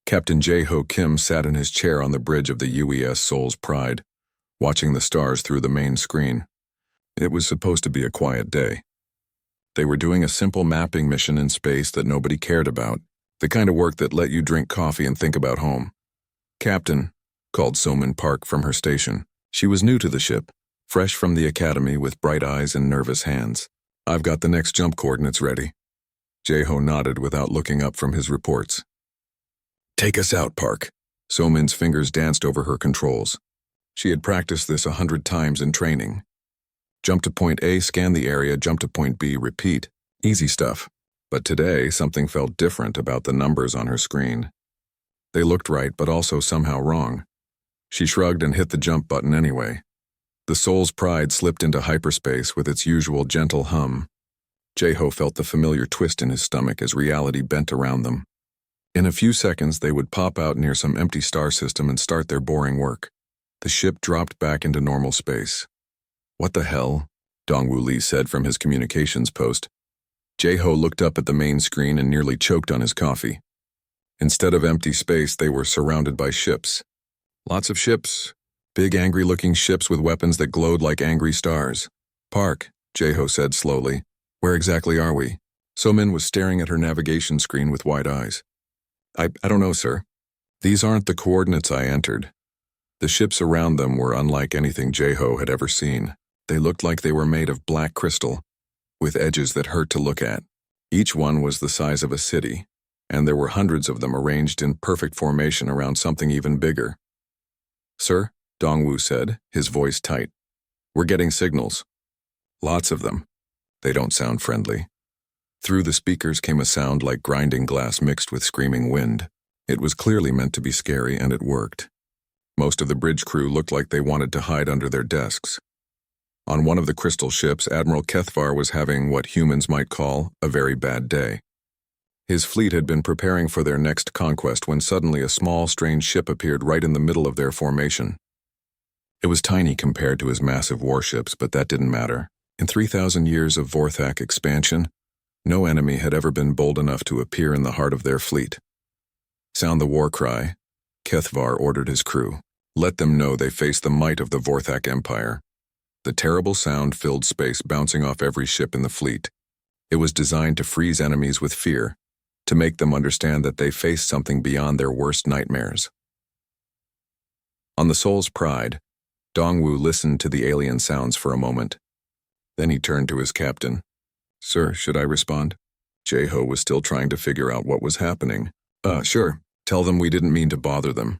Captain Jae-ho Kim sat in his chair on the bridge of the UES Soul's Pride, watching the stars through the main screen. It was supposed to be a quiet day. They were doing a simple mapping mission in space that nobody cared about, the kind of work that let you drink coffee and think about home. "Captain," called Somin Park from her station. She was new to the ship, fresh from the academy with bright eyes and nervous hands. "I've got the next jump coordinates ready." Jae-ho nodded without looking up from his reports. "Take us out, Park." Somin's fingers danced over her controls. She had practiced this 100 times in training. Jump to point A, scan the area, jump to point B, repeat. Easy stuff. But today, something felt different about the numbers on her screen. They looked right, but also somehow wrong. She shrugged and hit the jump button anyway. The Soul's Pride slipped into hyperspace with its usual gentle hum. Jae-ho felt the familiar twist in his stomach as reality bent around them. In a few seconds, they would pop out near some empty star system and start their boring work. The ship dropped back into normal space. "What the hell?" Dongwoo Lee said from his communications post. Jae-ho looked up at the main screen and nearly choked on his coffee. Instead of empty space, they were surrounded by ships. Lots of ships. Big, angry-looking ships with weapons that glowed like angry stars. "Park," Jae-ho said slowly. "Where exactly are we?" Somin was staring at her navigation screen with wide eyes. I don't know, sir. These aren't the coordinates I entered." The ships around them were unlike anything Jae-ho had ever seen. They looked like they were made of black crystal, with edges that hurt to look at. Each one was the size of a city, and there were hundreds of them arranged in perfect formation around something even bigger. "Sir," Dongwoo said, his voice tight. "We're getting signals. Lots of them. They don't sound friendly." Through the speakers came a sound like grinding glass mixed with screaming wind. It was clearly meant to be scary, and it worked. Most of the bridge crew looked like they wanted to hide under their desks. On one of the crystal ships, Admiral Kethvar was having what humans might call a very bad day. His fleet had been preparing for their next conquest when suddenly a small, strange ship appeared right in the middle of their formation. It was tiny compared to his massive warships, but that didn't matter. In 3,000 years of Vorthak expansion, no enemy had ever been bold enough to appear in the heart of their fleet. "Sound the war cry," Kethvar ordered his crew. "Let them know they face the might of the Vorthak Empire." The terrible sound filled space, bouncing off every ship in the fleet. It was designed to freeze enemies with fear, to make them understand that they faced something beyond their worst nightmares. On the Soul's Pride, Dongwoo listened to the alien sounds for a moment. Then he turned to his captain. "Sir, should I respond?" Jae-ho was still trying to figure out what was happening. Sure. Tell them we didn't mean to bother them."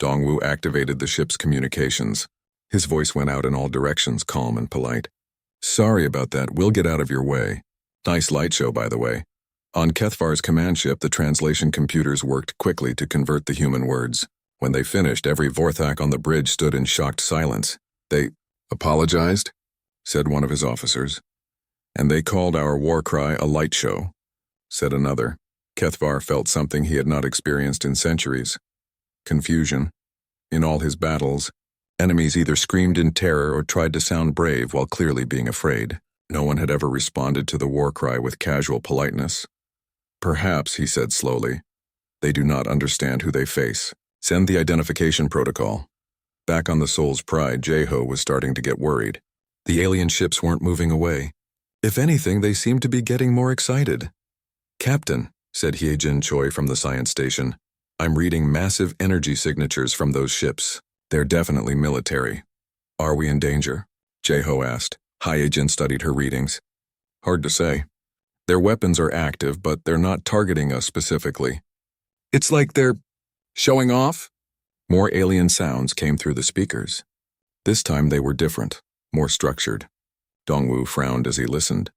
Dongwoo activated the ship's communications. His voice went out in all directions, calm and polite. "Sorry about that. We'll get out of your way. Nice light show, by the way." On Kethvar's command ship, the translation computers worked quickly to convert the human words. When they finished, every Vorthak on the bridge stood in shocked silence. "They apologized," said one of his officers. "And they called our war cry a light show," said another. Kethvar felt something he had not experienced in centuries. Confusion. In all his battles, enemies either screamed in terror or tried to sound brave while clearly being afraid. No one had ever responded to the war cry with casual politeness. "Perhaps," he said slowly, "they do not understand who they face. Send the identification protocol." Back on the Soul's Pride, Jae-ho was starting to get worried. The alien ships weren't moving away. If anything, they seemed to be getting more excited. "Captain," said Hyejin Choi from the science station, "I'm reading massive energy signatures from those ships. They're definitely military." "Are we in danger?" Jae-ho asked. Hyejin studied her readings. "Hard to say. Their weapons are active, but they're not targeting us specifically. It's like they're showing off." More alien sounds came through the speakers. This time they were different, more structured. Dongwoo frowned as he listened.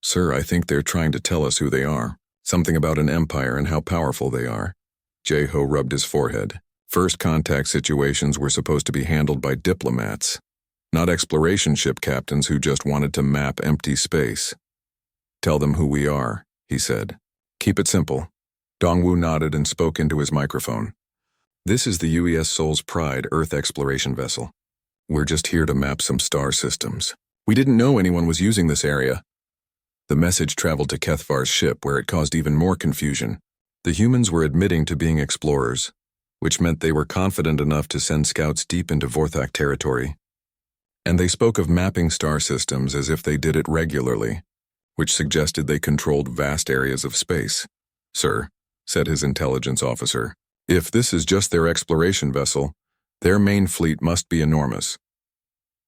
"Sir, I think they're trying to tell us who they are. Something about an empire and how powerful they are." Jae-ho rubbed his forehead. First contact situations were supposed to be handled by diplomats, not exploration ship captains who just wanted to map empty space. "Tell them who we are," he said. "Keep it simple." Dongwoo nodded and spoke into his microphone. "This is the UES Soul's Pride Earth exploration vessel. We're just here to map some star systems. We didn't know anyone was using this area." The message traveled to Kethvar's ship, where it caused even more confusion. The humans were admitting to being explorers, which meant they were confident enough to send scouts deep into Vorthak territory. And they spoke of mapping star systems as if they did it regularly, which suggested they controlled vast areas of space. "Sir," said his intelligence officer, "if this is just their exploration vessel, their main fleet must be enormous."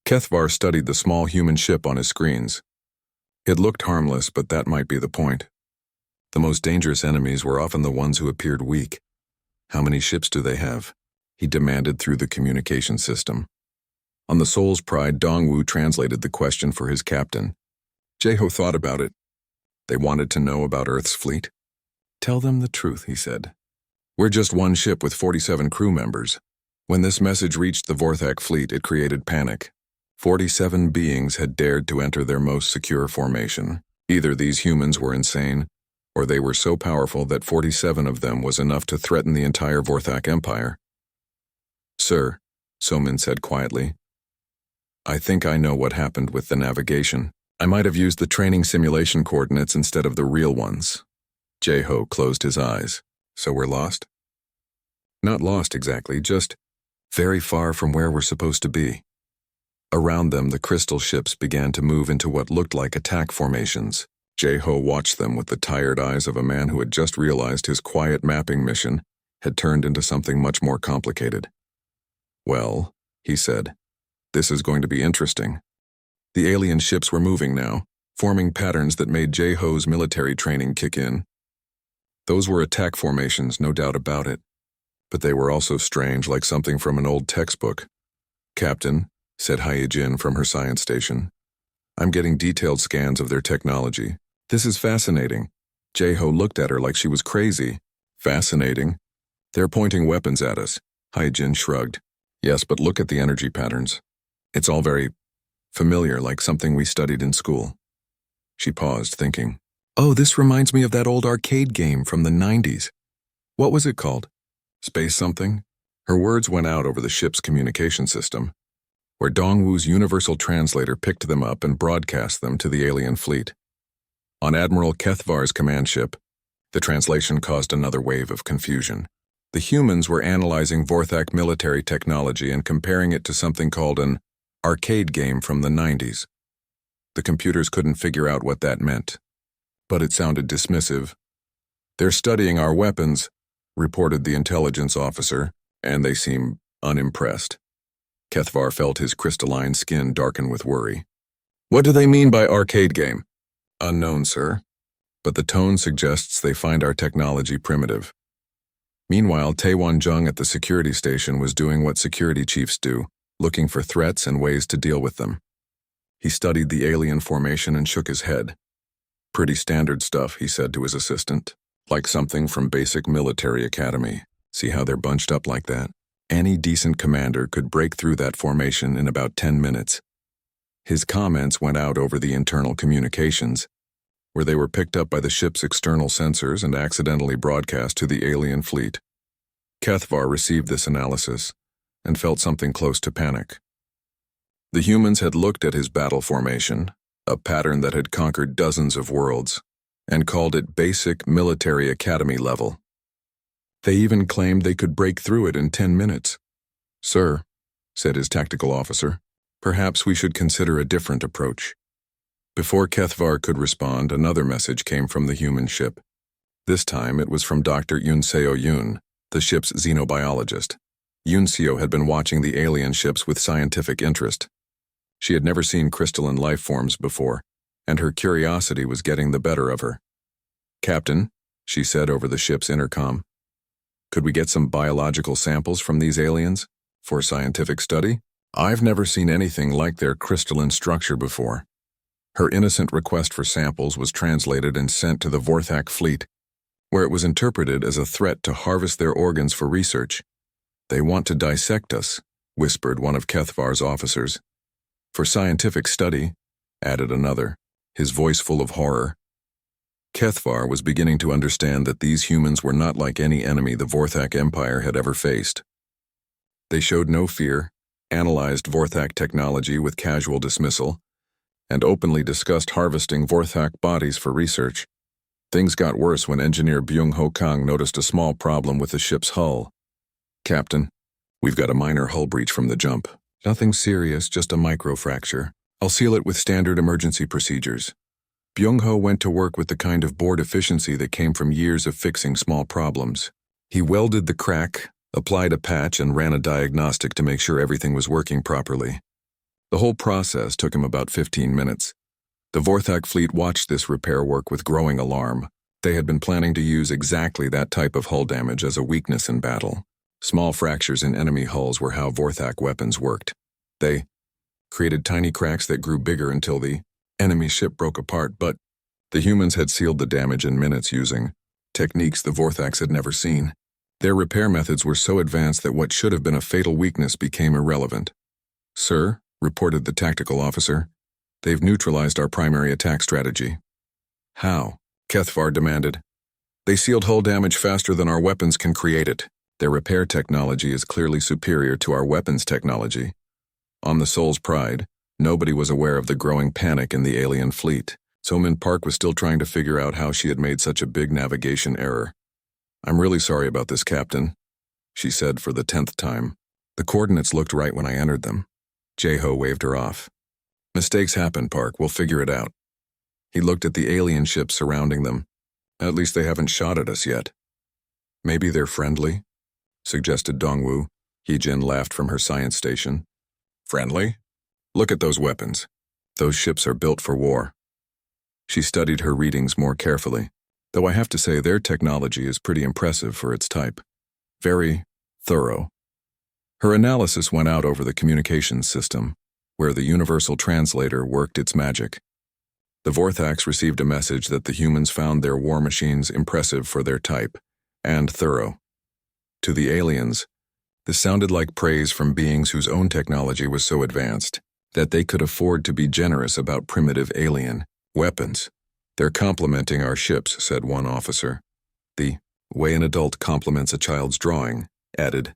Kethvar studied the small human ship on his screens. It looked harmless, but that might be the point. The most dangerous enemies were often the ones who appeared weak. "How many ships do they have?" he demanded through the communication system. On the Soul's Pride, Dongwu translated the question for his captain. Jeho thought about it. They wanted to know about Earth's fleet. "Tell them the truth," he said. "We're just one ship with 47 crew members." When this message reached the Vorthak fleet, it created panic. 47 beings had dared to enter their most secure formation. Either these humans were insane, or they were so powerful that 47 of them was enough to threaten the entire Vorthak Empire. "Sir," Somin said quietly, "I think I know what happened with the navigation. I might have used the training simulation coordinates instead of the real ones." Jeho closed his eyes. "So we're lost?" "Not lost exactly, just very far from where we're supposed to be." Around them, the crystal ships began to move into what looked like attack formations. Jeho watched them with the tired eyes of a man who had just realized his quiet mapping mission had turned into something much more complicated. "Well," he said, "this is going to be interesting." The alien ships were moving now, forming patterns that made Jeho's military training kick in. Those were attack formations, no doubt about it. But they were also strange, like something from an old textbook. "Captain," said Hyejin from her science station, "I'm getting detailed scans of their technology. This is fascinating." Jeho looked at her like she was crazy. "Fascinating? They're pointing weapons at us." Hyejin shrugged. "Yes, but look at the energy patterns. It's all very familiar, like something we studied in school." She paused, thinking, "Oh, this reminds me of that old arcade game from the 90s. What was it called? Space something?" Her words went out over the ship's communication system, where Dongwu's universal translator picked them up and broadcast them to the alien fleet. On Admiral Kethvar's command ship, the translation caused another wave of confusion. The humans were analyzing Vorthak military technology and comparing it to something called an arcade game from the 90s. The computers couldn't figure out what that meant, but it sounded dismissive. "They're studying our weapons," reported the intelligence officer, "and they seem unimpressed." Kethvar felt his crystalline skin darken with worry. "What do they mean by arcade game?" "Unknown, sir. But the tone suggests they find our technology primitive." Meanwhile, Taewon Jung at the security station was doing what security chiefs do, looking for threats and ways to deal with them. He studied the alien formation and shook his head. "Pretty standard stuff," he said to his assistant. "Like something from basic military academy. See how they're bunched up like that? Any decent commander could break through that formation in about 10 minutes. His comments went out over the internal communications, where they were picked up by the ship's external sensors and accidentally broadcast to the alien fleet. Kethvar received this analysis and felt something close to panic. The humans had looked at his battle formation, a pattern that had conquered dozens of worlds, and called it basic military academy level. They even claimed they could break through it in 10 minutes. "Sir," said his tactical officer, "perhaps we should consider a different approach." Before Kethvar could respond, another message came from the human ship. This time it was from Dr. Yunseo Yoon, the ship's xenobiologist. Yunseo had been watching the alien ships with scientific interest. She had never seen crystalline life forms before, and her curiosity was getting the better of her. "Captain," she said over the ship's intercom, "could we get some biological samples from these aliens for scientific study? I've never seen anything like their crystalline structure before." Her innocent request for samples was translated and sent to the Vorthak fleet, where it was interpreted as a threat to harvest their organs for research. "They want to dissect us," whispered one of Kethvar's officers. "For scientific study," added another, his voice full of horror. Kethvar was beginning to understand that these humans were not like any enemy the Vorthak Empire had ever faced. They showed no fear, analyzed Vorthak technology with casual dismissal, and openly discussed harvesting Vorthak bodies for research. Things got worse when engineer Byung-ho Kang noticed a small problem with the ship's hull. "Captain, we've got a minor hull breach from the jump. Nothing serious, just a microfracture. I'll seal it with standard emergency procedures." Byung-ho went to work with the kind of bored efficiency that came from years of fixing small problems. He welded the crack, applied a patch, and ran a diagnostic to make sure everything was working properly. The whole process took him about 15 minutes. The Vorthak fleet watched this repair work with growing alarm. They had been planning to use exactly that type of hull damage as a weakness in battle. Small fractures in enemy hulls were how Vorthak weapons worked. They created tiny cracks that grew bigger until the enemy ship broke apart, but the humans had sealed the damage in minutes using techniques the Vorthaks had never seen. Their repair methods were so advanced that what should have been a fatal weakness became irrelevant. "Sir," reported the tactical officer, "they've neutralized our primary attack strategy." "How?" Kethvar demanded. "They sealed hull damage faster than our weapons can create it. Their repair technology is clearly superior to our weapons technology." On the Soul's Pride, nobody was aware of the growing panic in the alien fleet. Somin Park was still trying to figure out how she had made such a big navigation error. "I'm really sorry about this, Captain," she said for the 10th time. "The coordinates looked right when I entered them." Jae-ho waved her off. "Mistakes happen, Park. We'll figure it out." He looked at the alien ships surrounding them. "At least they haven't shot at us yet." "Maybe they're friendly," suggested Dongwoo. Heejin laughed from her science station. "Friendly? Look at those weapons. Those ships are built for war." She studied her readings more carefully, though I have to say their technology is pretty impressive for its type. Very thorough. Her analysis went out over the communications system, where the universal translator worked its magic. The Vorthaks received a message that the humans found their war machines impressive for their type, and thorough. To the aliens, this sounded like praise from beings whose own technology was so advanced that they could afford to be generous about primitive alien weapons. "They're complimenting our ships," said one officer. "The way an adult compliments a child's drawing," added.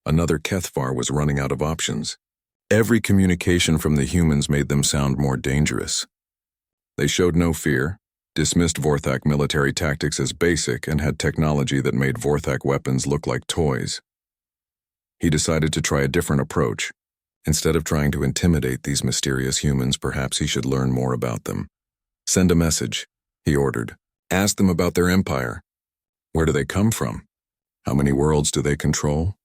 Another Kethvar was running out of options. Every communication from the humans made them sound more dangerous. They showed no fear, dismissed Vorthak military tactics as basic, and had technology that made Vorthak weapons look like toys. He decided to try a different approach. Instead of trying to intimidate these mysterious humans, perhaps he should learn more about them. "Send a message," he ordered. "Ask them about their empire. Where do they come from? How many worlds do they control?"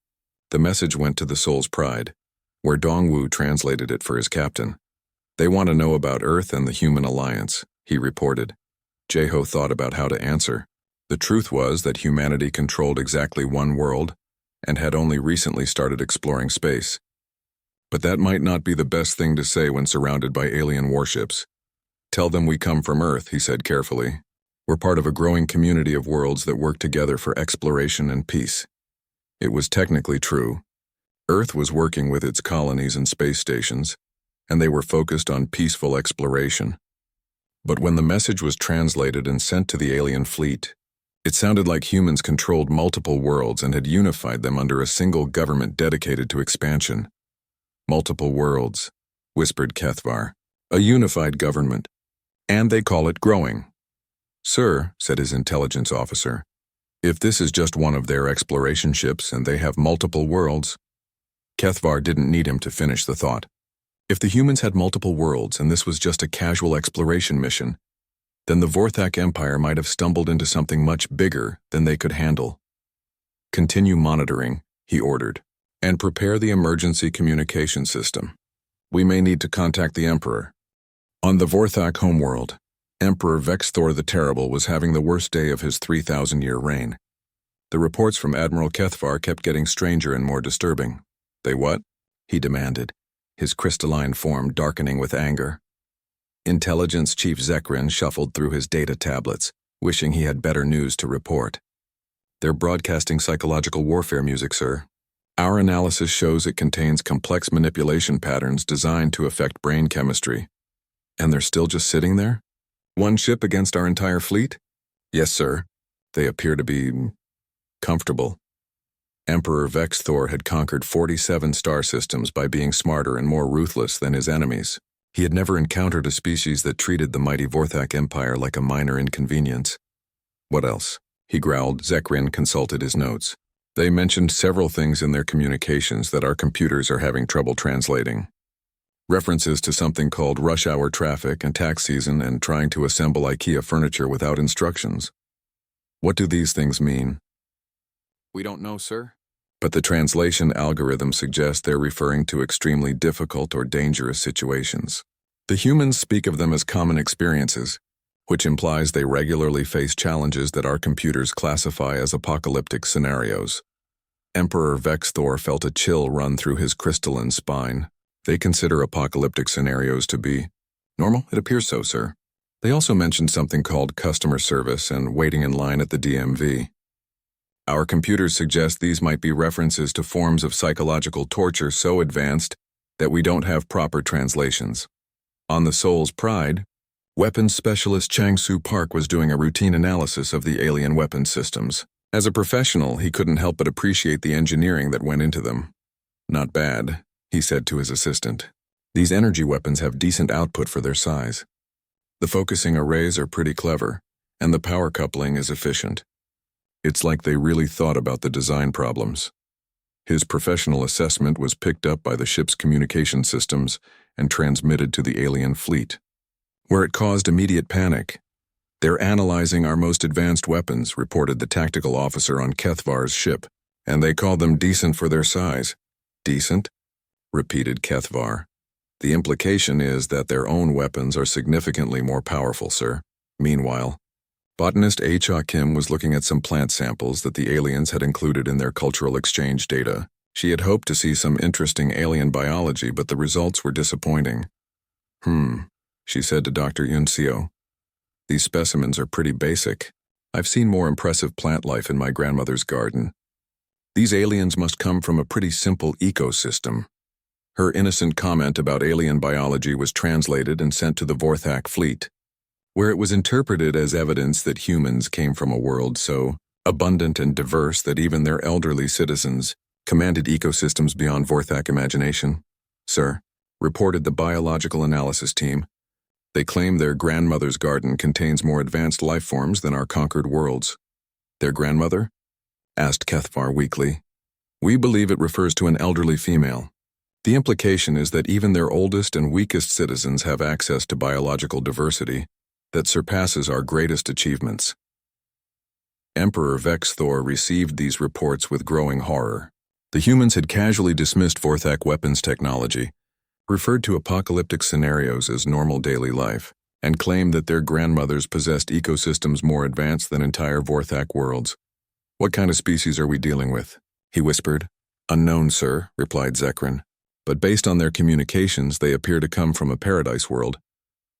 The message went to the Soul's Pride, where Dongwoo translated it for his captain. "They want to know about Earth and the Human Alliance," he reported. Jae-ho thought about how to answer. The truth was that humanity controlled exactly one world and had only recently started exploring space. But that might not be the best thing to say when surrounded by alien warships. "Tell them we come from Earth," he said carefully. "We're part of a growing community of worlds that work together for exploration and peace." It was technically true. Earth was working with its colonies and space stations, and they were focused on peaceful exploration. But when the message was translated and sent to the alien fleet, it sounded like humans controlled multiple worlds and had unified them under a single government dedicated to expansion. "Multiple worlds," whispered Kethvar. "A unified government. And they call it growing." "Sir," said his intelligence officer, "if this is just one of their exploration ships and they have multiple worlds..." Kethvar didn't need him to finish the thought. If the humans had multiple worlds and this was just a casual exploration mission, then the Vorthak Empire might have stumbled into something much bigger than they could handle. "Continue monitoring," he ordered, "and prepare the emergency communication system. We may need to contact the Emperor." On the Vorthak homeworld, Emperor Vexthor the Terrible was having the worst day of his 3,000-year reign. The reports from Admiral Kethvar kept getting stranger and more disturbing. "They what?" he demanded, his crystalline form darkening with anger. Intelligence Chief Zekrin shuffled through his data tablets, wishing he had better news to report. "They're broadcasting psychological warfare music, sir. Our analysis shows it contains complex manipulation patterns designed to affect brain chemistry. And they're still just sitting there? One ship against our entire fleet?" "Yes, sir. They appear to be comfortable." Emperor Vexthor had conquered 47 star systems by being smarter and more ruthless than his enemies. He had never encountered a species that treated the mighty Vorthak Empire like a minor inconvenience. What else? He growled. Zekrin consulted his notes. They mentioned several things in their communications that our computers are having trouble translating. References to something called rush hour traffic and tax season and trying to assemble IKEA furniture without instructions. What do these things mean? We don't know, sir. But the translation algorithm suggests they're referring to extremely difficult or dangerous situations. The humans speak of them as common experiences, which implies they regularly face challenges that our computers classify as apocalyptic scenarios. Emperor Vexthor felt a chill run through his crystalline spine. They consider apocalyptic scenarios to be normal. It appears so, sir. They also mentioned something called customer service and waiting in line at the DMV. Our computers suggest these might be references to forms of psychological torture so advanced that we don't have proper translations. On the Soul's Pride, weapons specialist Chang-Soo Park was doing a routine analysis of the alien weapons systems. As a professional, he couldn't help but appreciate the engineering that went into them. Not bad, he said to his assistant. These energy weapons have decent output for their size. The focusing arrays are pretty clever, and the power coupling is efficient. It's like they really thought about the design problems. His professional assessment was picked up by the ship's communication systems and transmitted to the alien fleet, where it caused immediate panic. They're analyzing our most advanced weapons, reported the tactical officer on Kethvar's ship, and they call them decent for their size. Decent? Repeated Kethvar. The implication is that their own weapons are significantly more powerful, sir. Meanwhile, botanist H. Kim was looking at some plant samples that the aliens had included in their cultural exchange data. She had hoped to see some interesting alien biology, but the results were disappointing. She said to Dr. Yuncio. These specimens are pretty basic. I've seen more impressive plant life in my grandmother's garden. These aliens must come from a pretty simple ecosystem. Her innocent comment about alien biology was translated and sent to the Vorthak fleet, where it was interpreted as evidence that humans came from a world so abundant and diverse that even their elderly citizens commanded ecosystems beyond Vorthak imagination. Sir, reported the biological analysis team. They claim their grandmother's garden contains more advanced life forms than our conquered worlds. Their grandmother? Asked Kethvar weakly. We believe it refers to an elderly female. The implication is that even their oldest and weakest citizens have access to biological diversity that surpasses our greatest achievements. Emperor Vexthor received these reports with growing horror. The humans had casually dismissed Vorthak weapons technology, referred to apocalyptic scenarios as normal daily life, and claimed that their grandmothers possessed ecosystems more advanced than entire Vorthak worlds. What kind of species are we dealing with? He whispered. Unknown, sir, replied Zekrin. But based on their communications, they appear to come from a paradise world,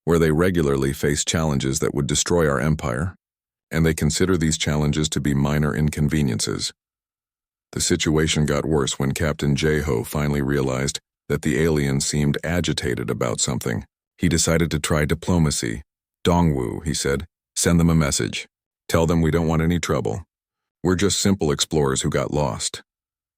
where they regularly face challenges that would destroy our empire, and they consider these challenges to be minor inconveniences. The situation got worse when Captain Jeho finally realized that the aliens seemed agitated about something. He decided to try diplomacy. Dongwu, he said, send them a message. Tell them we don't want any trouble. We're just simple explorers who got lost.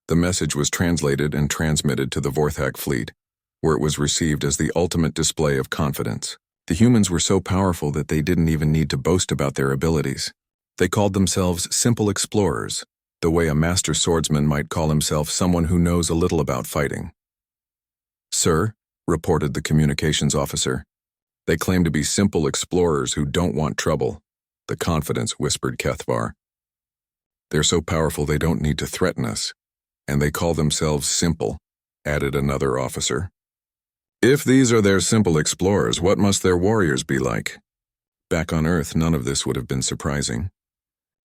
The message was translated and transmitted to the Vorthak fleet, where it was received as the ultimate display of confidence. The humans were so powerful that they didn't even need to boast about their abilities. They called themselves simple explorers, the way a master swordsman might call himself someone who knows a little about fighting. Sir, reported the communications officer, they claim to be simple explorers who don't want trouble. The confidence whispered Kethvar. They're so powerful they don't need to threaten us, and they call themselves simple, added another officer. If these are their simple explorers, what must their warriors be like? Back on Earth, none of this would have been surprising.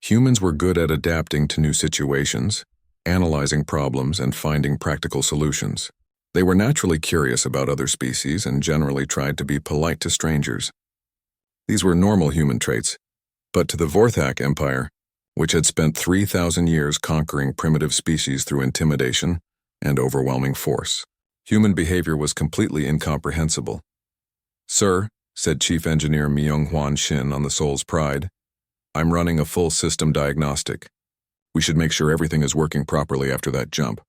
Humans were good at adapting to new situations, analyzing problems, and finding practical solutions. They were naturally curious about other species and generally tried to be polite to strangers. These were normal human traits, but to the Vorthak Empire, which had spent 3,000 years conquering primitive species through intimidation and overwhelming force, human behavior was completely incomprehensible. Sir, said Chief Engineer Myung-Hwan Shin on the Soul's Pride, I'm running a full system diagnostic. We should make sure everything is working properly after that jump.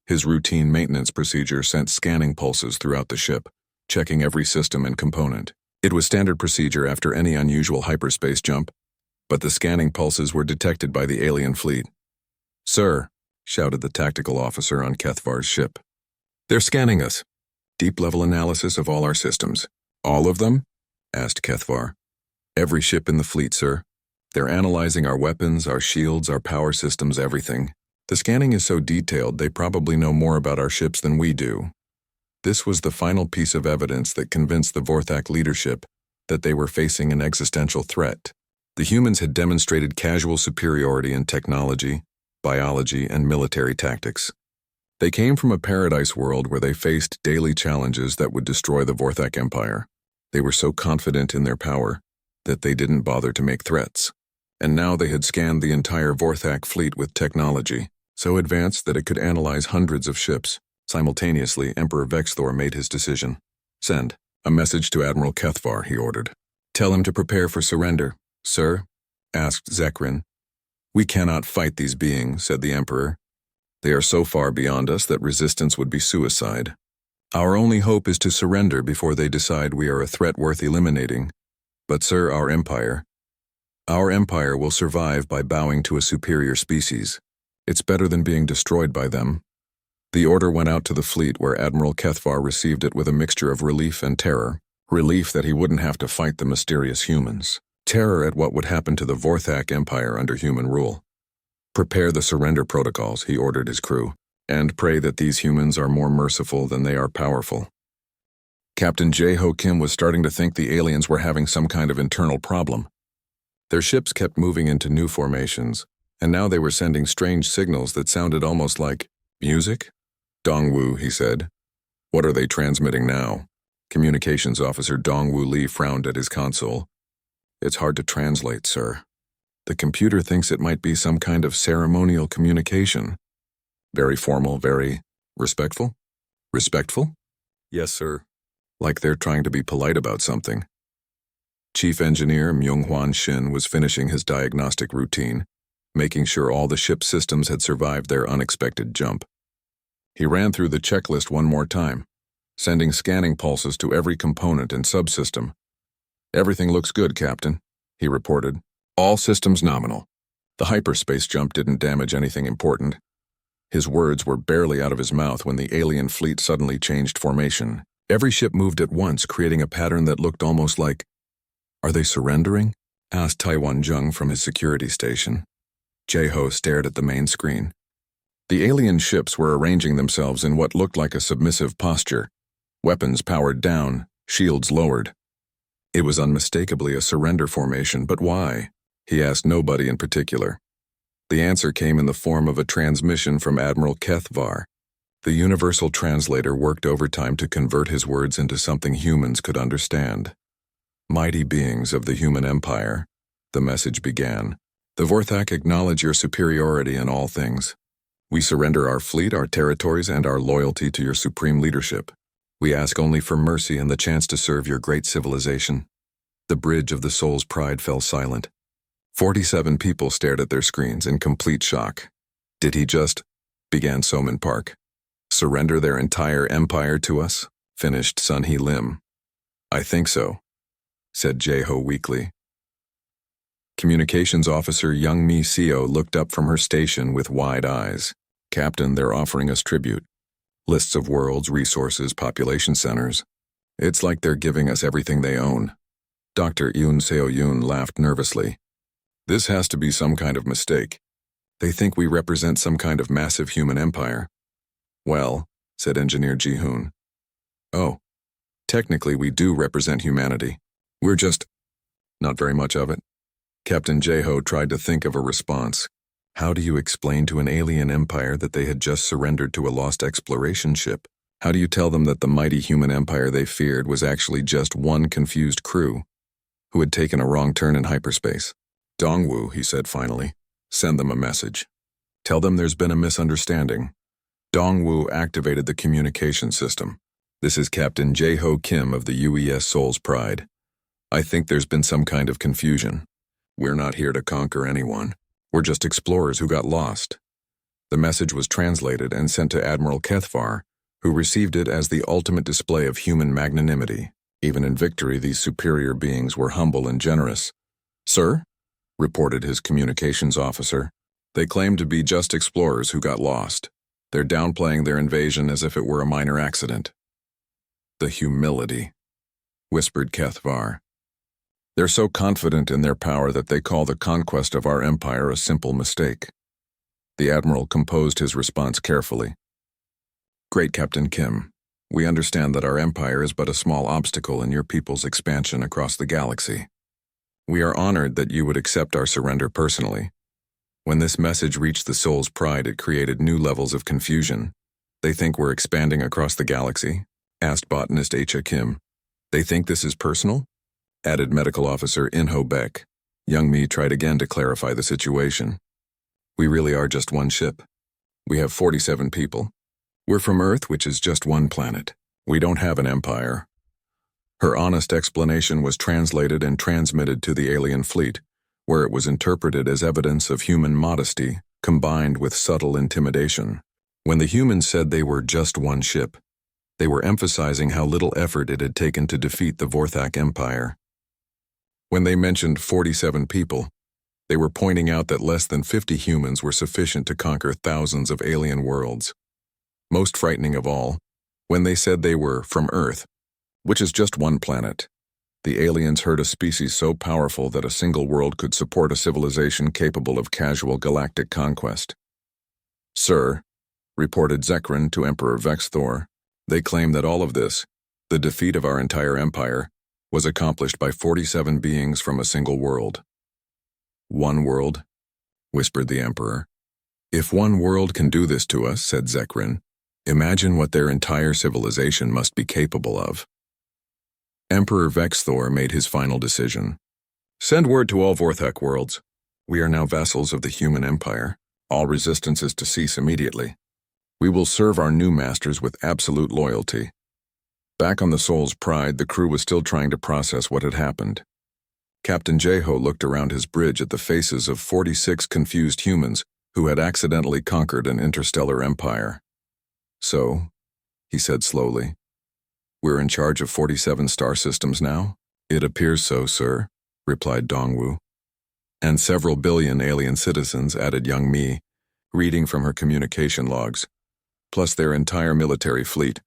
His routine maintenance procedure sent scanning pulses throughout the ship, checking every system and component. It was standard procedure after any unusual hyperspace jump, but the scanning pulses were detected by the alien fleet. "Sir," shouted the tactical officer on Kethvar's ship. "They're scanning us. Deep-level analysis of all our systems." "All of them?" asked Kethvar. "Every ship in the fleet, sir. They're analyzing our weapons, our shields, our power systems, everything. The scanning is so detailed they probably know more about our ships than we do." This was the final piece of evidence that convinced the Vorthak leadership that they were facing an existential threat. The humans had demonstrated casual superiority in technology, biology, and military tactics. They came from a paradise world where they faced daily challenges that would destroy the Vorthak Empire. They were so confident in their power that they didn't bother to make threats. And now they had scanned the entire Vorthak fleet with technology, so advanced that it could analyze hundreds of ships. Simultaneously, Emperor Vexthor made his decision. "Send a message to Admiral Kethvar," he ordered. "Tell him to prepare for surrender." "Sir?" asked Zekrin. "We cannot fight these beings," said the Emperor. "They are so far beyond us that resistance would be suicide. Our only hope is to surrender before they decide we are a threat worth eliminating. But, sir, our empire will survive by bowing to a superior species. It's better than being destroyed by them." The order went out to the fleet, where Admiral Kethvar received it with a mixture of relief and terror. Relief that he wouldn't have to fight the mysterious humans. Terror at what would happen to the Vorthak Empire under human rule. "Prepare the surrender protocols," he ordered his crew, "and pray that these humans are more merciful than they are powerful." Captain Jae-ho Kim was starting to think the aliens were having some kind of internal problem. Their ships kept moving into new formations, and now they were sending strange signals that sounded almost like music. "Dongwu," he said. "What are they transmitting now?" Communications Officer Dongwu Lee frowned at his console. "It's hard to translate, sir. The computer thinks it might be some kind of ceremonial communication. Very formal, very respectful." "Respectful?" "Yes, sir. Like they're trying to be polite about something." Chief Engineer Myung-Hwan Shin was finishing his diagnostic routine, making sure all the ship systems had survived their unexpected jump. He ran through the checklist one more time, sending scanning pulses to every component and subsystem. "Everything looks good, Captain," he reported. "All systems nominal. The hyperspace jump didn't damage anything important." His words were barely out of his mouth when the alien fleet suddenly changed formation. Every ship moved at once, creating a pattern that looked almost like... "Are they surrendering?" asked Taiwan Jung from his security station. Jae-ho stared at the main screen. The alien ships were arranging themselves in what looked like a submissive posture, weapons powered down, shields lowered. It was unmistakably a surrender formation, but why? He asked nobody in particular. The answer came in the form of a transmission from Admiral Kethvar. The universal translator worked overtime to convert his words into something humans could understand. "Mighty beings of the human empire," the message began. "The Vorthak acknowledge your superiority in all things. We surrender our fleet, our territories, and our loyalty to your supreme leadership. We ask only for mercy and the chance to serve your great civilization." The bridge of the soul's pride fell silent. 47 people stared at their screens in complete shock. "Did he just," began Soman Park, "surrender their entire empire to us?" finished Sun Hee Lim. "I think so," said Jae-ho weakly. Communications Officer Young Mi Seo looked up from her station with wide eyes. "Captain, they're offering us tribute. Lists of worlds, resources, population centers. It's like they're giving us everything they own." Dr. Yoon Seo-yoon laughed nervously. "This has to be some kind of mistake. They think we represent some kind of massive human empire." "Well," said Engineer Ji-hoon. "Oh, technically we do represent humanity. We're just not very much of it." Captain Jae-ho tried to think of a response. How do you explain to an alien empire that they had just surrendered to a lost exploration ship? How do you tell them that the mighty human empire they feared was actually just one confused crew who had taken a wrong turn in hyperspace? "Dongwu," he said finally, "send them a message. Tell them there's been a misunderstanding." Dongwu activated the communication system. "This is Captain Jae-ho Kim of the UES Soul's Pride. I think there's been some kind of confusion. We're not here to conquer anyone. We're just explorers who got lost." The message was translated and sent to Admiral Kethvar, who received it as the ultimate display of human magnanimity. Even in victory, these superior beings were humble and generous. "Sir?" reported his communications officer. They claim to be just explorers who got lost. They're downplaying their invasion as if it were a minor accident. The humility, whispered Kethvar. They're so confident in their power that they call the conquest of our empire a simple mistake. The admiral composed his response carefully. Great Captain Kim, we understand that our empire is but a small obstacle in your people's expansion across the galaxy. We are honored that you would accept our surrender personally. When this message reached the Soul's Pride, it created new levels of confusion. They think we're expanding across the galaxy? Asked botanist H.A. Kim. They think this is personal? Added Medical Officer Inho Beck. Young Mi tried again to clarify the situation. We really are just one ship. We have 47 people. We're from Earth, which is just one planet. We don't have an empire. Her honest explanation was translated and transmitted to the alien fleet, where it was interpreted as evidence of human modesty combined with subtle intimidation. When the humans said they were just one ship, they were emphasizing how little effort it had taken to defeat the Vorthak Empire. When they mentioned 47 people, they were pointing out that less than 50 humans were sufficient to conquer thousands of alien worlds. Most frightening of all, when they said they were from Earth, which is just one planet, the aliens heard a species so powerful that a single world could support a civilization capable of casual galactic conquest. Sir, reported Zekran to Emperor Vexthor, they claim that all of this, the defeat of our entire empire, was accomplished by 47 beings from a single world. One world? Whispered the Emperor. If one world can do this to us, said Zekran, imagine what their entire civilization must be capable of. Emperor Vexthor made his final decision. Send word to all Vorthak worlds. We are now vassals of the human empire. All resistance is to cease immediately. We will serve our new masters with absolute loyalty. Back on the Soul's Pride, the crew was still trying to process what had happened. Captain Jeho looked around his bridge at the faces of 46 confused humans who had accidentally conquered an interstellar empire. So, he said slowly, we're in charge of 47 star systems now? It appears so, sir, replied Dongwu. And several billion alien citizens, added Young Mi, reading from her communication logs. Plus their entire military fleet,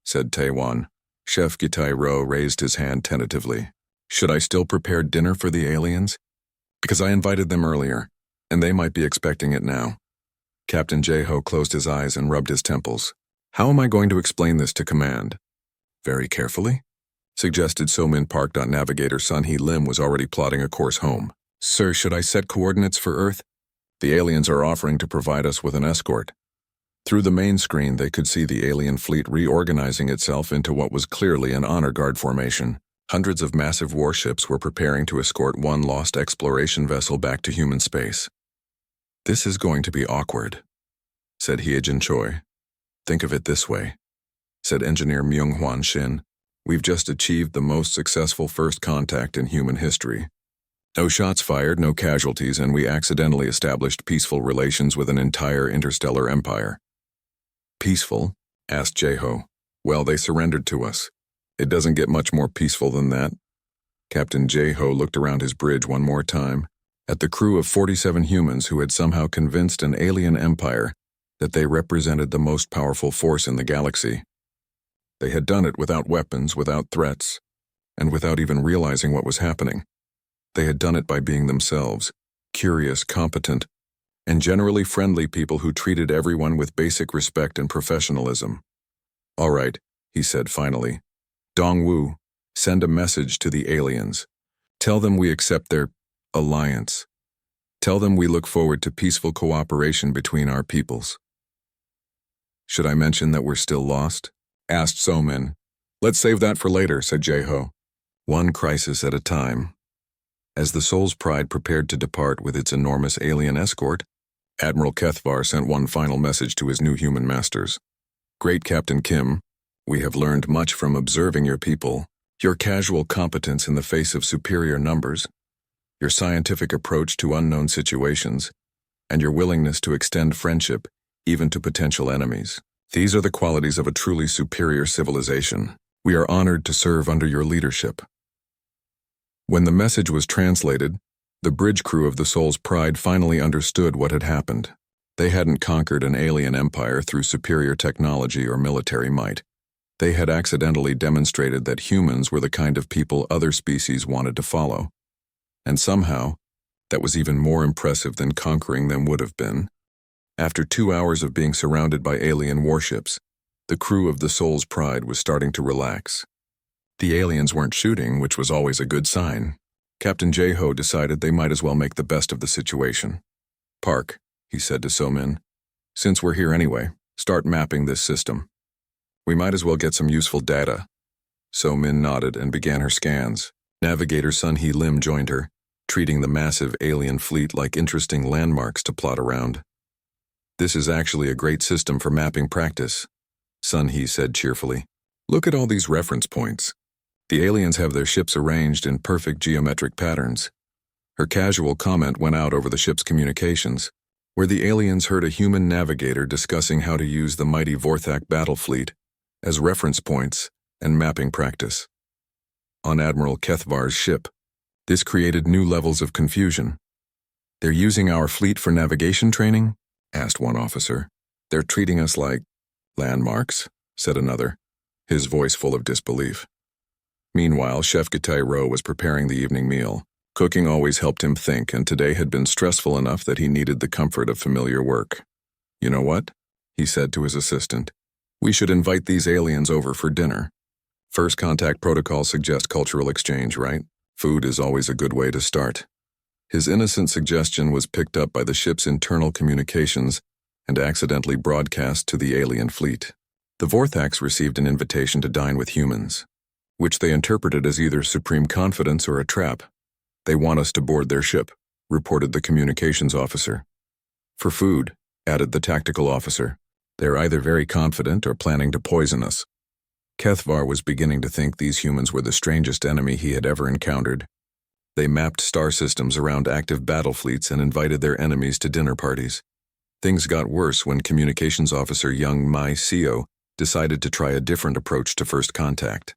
said Taiwan. Chef Gitai Ro raised his hand tentatively. Should I still prepare dinner for the aliens? Because I invited them earlier, and they might be expecting it now. Captain Jeho closed his eyes and rubbed his temples. How am I going to explain this to command? Very carefully, suggested Somin Park. Navigator Sun Hee Lim was already plotting a course home. Sir, should I set coordinates for Earth? The aliens are offering to provide us with an escort. Through the main screen, they could see the alien fleet reorganizing itself into what was clearly an honor guard formation. Hundreds of massive warships were preparing to escort one lost exploration vessel back to human space. This is going to be awkward, said Hyejin Choi. Think of it this way, said engineer Myung Hwan Shin. We've just achieved the most successful first contact in human history. No shots fired, no casualties, and we accidentally established peaceful relations with an entire interstellar empire. Peaceful? Asked Jeho. Well, they surrendered to us. It doesn't get much more peaceful than that. Captain Jeho looked around his bridge one more time, at the crew of 47 humans who had somehow convinced an alien empire that they represented the most powerful force in the galaxy. They had done it without weapons, without threats, and without even realizing what was happening. They had done it by being themselves, curious, competent, and generally friendly people who treated everyone with basic respect and professionalism. All right, he said finally. Dongwu, send a message to the aliens. Tell them we accept their alliance. Tell them we look forward to peaceful cooperation between our peoples. Should I mention that we're still lost? Asked Somin. Let's save that for later, said Jeho. One crisis at a time. As the Soul's Pride prepared to depart with its enormous alien escort, Admiral Kethvar sent one final message to his new human masters. Great Captain Kim, we have learned much from observing your people, your casual competence in the face of superior numbers, your scientific approach to unknown situations, and your willingness to extend friendship even to potential enemies. These are the qualities of a truly superior civilization. We are honored to serve under your leadership. When the message was translated, The bridge crew of the Soul's Pride finally understood what had happened. They hadn't conquered an alien empire through superior technology or military might. They had accidentally demonstrated that humans were the kind of people other species wanted to follow. And somehow, that was even more impressive than conquering them would have been. After 2 hours of being surrounded by alien warships, the crew of the Soul's Pride was starting to relax. The aliens weren't shooting, which was always a good sign. Captain J-Ho decided they might as well make the best of the situation. "Park," he said to So-Min, "since we're here anyway, start mapping this system. We might as well get some useful data." So-Min nodded and began her scans. Navigator Sun-Hee Lim joined her, treating the massive alien fleet like interesting landmarks to plot around. "This is actually a great system for mapping practice," Sun-Hee said cheerfully. "Look at all these reference points. The aliens have their ships arranged in perfect geometric patterns." Her casual comment went out over the ship's communications, where the aliens heard a human navigator discussing how to use the mighty Vorthak battle fleet as reference points and mapping practice. On Admiral Kethvar's ship, this created new levels of confusion. "They're using our fleet for navigation training?" asked one officer. "They're treating us like landmarks," said another, his voice full of disbelief. Meanwhile, Chef Gitairo was preparing the evening meal. Cooking always helped him think, and today had been stressful enough that he needed the comfort of familiar work. "You know what?" he said to his assistant. "We should invite these aliens over for dinner. First contact protocols suggest cultural exchange, right? Food is always a good way to start." His innocent suggestion was picked up by the ship's internal communications and accidentally broadcast to the alien fleet. The Vorthaks received an invitation to dine with humans, which they interpreted as either supreme confidence or a trap. "They want us to board their ship," reported the communications officer. "For food," added the tactical officer. "They're either very confident or planning to poison us." Kethvar was beginning to think these humans were the strangest enemy he had ever encountered. They mapped star systems around active battle fleets and invited their enemies to dinner parties. Things got worse when communications officer Young Mai Seo decided to try a different approach to first contact.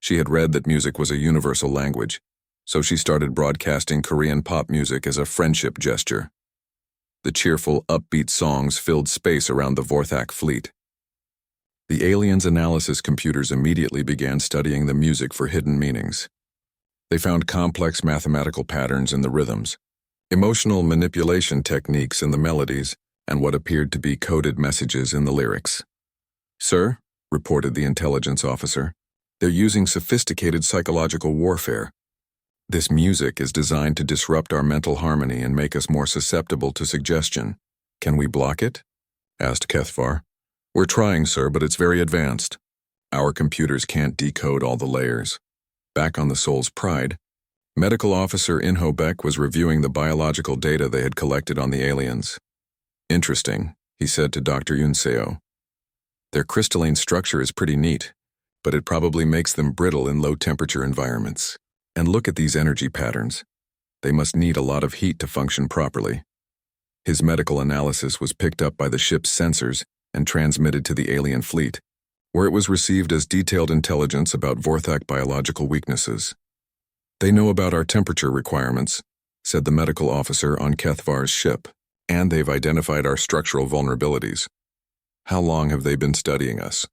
She had read that music was a universal language, so she started broadcasting Korean pop music as a friendship gesture. The cheerful, upbeat songs filled space around the Vorthak fleet. The aliens' analysis computers immediately began studying the music for hidden meanings. They found complex mathematical patterns in the rhythms, emotional manipulation techniques in the melodies, and what appeared to be coded messages in the lyrics. "Sir," reported the intelligence officer, "they're using sophisticated psychological warfare. This music is designed to disrupt our mental harmony and make us more susceptible to suggestion. Can we block it?" asked Kethvar. "We're trying, sir, but it's very advanced. Our computers can't decode all the layers." Back on the Soul's Pride, Medical Officer Inho Beck was reviewing the biological data they had collected on the aliens. "Interesting," he said to Dr. Yunseo. "Their crystalline structure is pretty neat, but it probably makes them brittle in low-temperature environments. And look at these energy patterns. They must need a lot of heat to function properly." His medical analysis was picked up by the ship's sensors and transmitted to the alien fleet, where it was received as detailed intelligence about Vorthak biological weaknesses. "They know about our temperature requirements," said the medical officer on Kethvar's ship, "and they've identified our structural vulnerabilities." "How long have they been studying us?"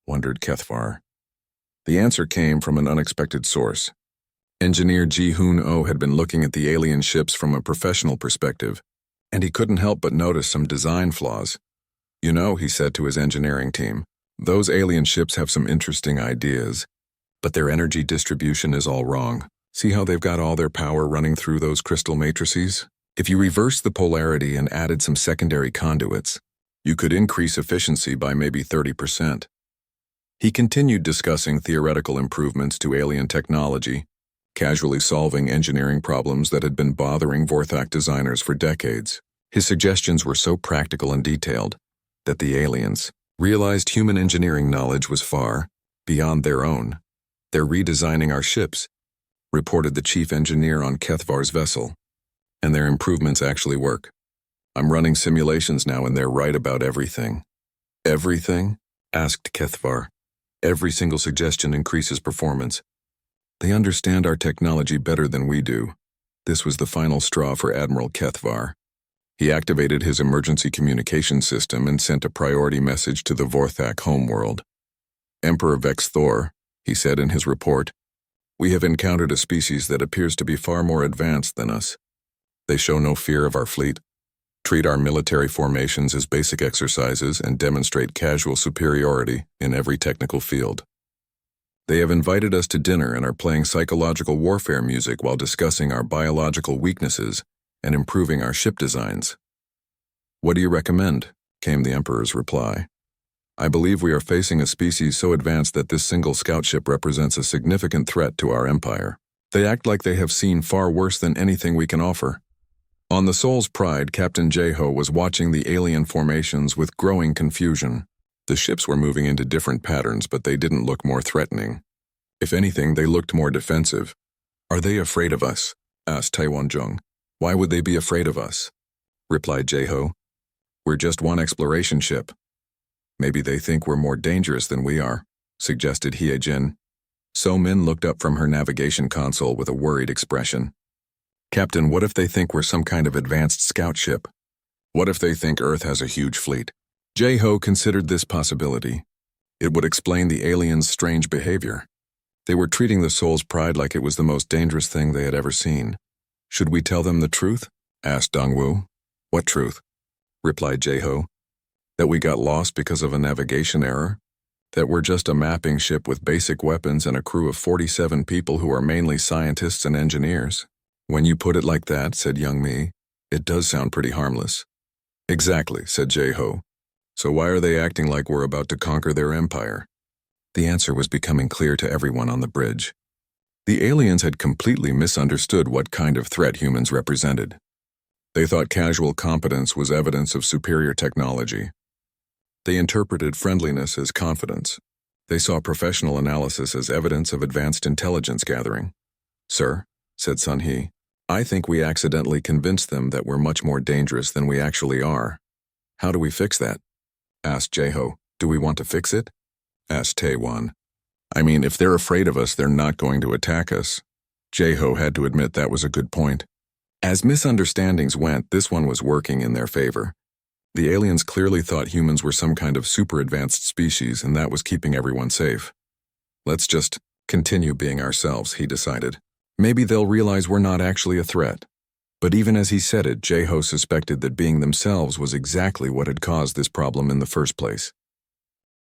wondered Kethvar. The answer came from an unexpected source. Engineer Ji-Hoon-Oh had been looking at the alien ships from a professional perspective, and he couldn't help but notice some design flaws. "You know," he said to his engineering team, "those alien ships have some interesting ideas, but their energy distribution is all wrong. See how they've got all their power running through those crystal matrices? If you reverse the polarity and added some secondary conduits, you could increase efficiency by maybe 30%. He continued discussing theoretical improvements to alien technology, casually solving engineering problems that had been bothering Vorthak designers for decades. His suggestions were so practical and detailed that the aliens realized human engineering knowledge was far beyond their own. "They're redesigning our ships," reported the chief engineer on Kethvar's vessel, "and their improvements actually work. I'm running simulations now and they're right about everything." "Everything?" asked Kethvar. "Every single suggestion increases performance. They understand our technology better than we do. This was the final straw for Admiral Kethvar. He activated his emergency communication system and sent a priority message to the Vorthak homeworld. Emperor Vex Thor, he said in his report, "We have encountered a species that appears to be far more advanced than us. They show no fear of our fleet, treat our military formations as basic exercises, and demonstrate casual superiority in every technical field. They have invited us to dinner and are playing psychological warfare music while discussing our biological weaknesses and improving our ship designs." "What do you recommend?" came the Emperor's reply. "I believe we are facing a species so advanced that this single scout ship represents a significant threat to our empire. They act like they have seen far worse than anything we can offer." On the Soul's Pride, Captain Jeho was watching the alien formations with growing confusion. The ships were moving into different patterns, but they didn't look more threatening. If anything, they looked more defensive. "Are they afraid of us?" asked Taiwanjung. "Why would they be afraid of us?" replied Jeho. "We're just one exploration ship." "Maybe they think we're more dangerous than we are," suggested Hiejin. So Min looked up from her navigation console with a worried expression. "Captain, what if they think we're some kind of advanced scout ship? What if they think Earth has a huge fleet?" Jeho considered this possibility. It would explain the aliens' strange behavior. They were treating the Soul's Pride like it was the most dangerous thing they had ever seen. "Should we tell them the truth?" asked Dongwu. "What truth?" replied Jeho. "That we got lost because of a navigation error? That we're just a mapping ship with basic weapons and a crew of 47 people who are mainly scientists and engineers?" "When you put it like that," said Young Mi, "it does sound pretty harmless." "Exactly," said Jeho. "So why are they acting like we're about to conquer their empire?" The answer was becoming clear to everyone on the bridge. The aliens had completely misunderstood what kind of threat humans represented. They thought casual competence was evidence of superior technology. They interpreted friendliness as confidence. They saw professional analysis as evidence of advanced intelligence gathering. "Sir," said Sun He, "I think we accidentally convinced them that we're much more dangerous than we actually are." "How do we fix that?" asked Jeho. "Do we want to fix it?" asked Taewan. "I mean, if they're afraid of us, they're not going to attack us." Jeho had to admit that was a good point. As misunderstandings went, this one was working in their favor. The aliens clearly thought humans were some kind of super advanced species, and that was keeping everyone safe. "Let's just continue being ourselves," he decided. "Maybe they'll realize we're not actually a threat." But even as he said it, Jeho suspected that being themselves was exactly what had caused this problem in the first place.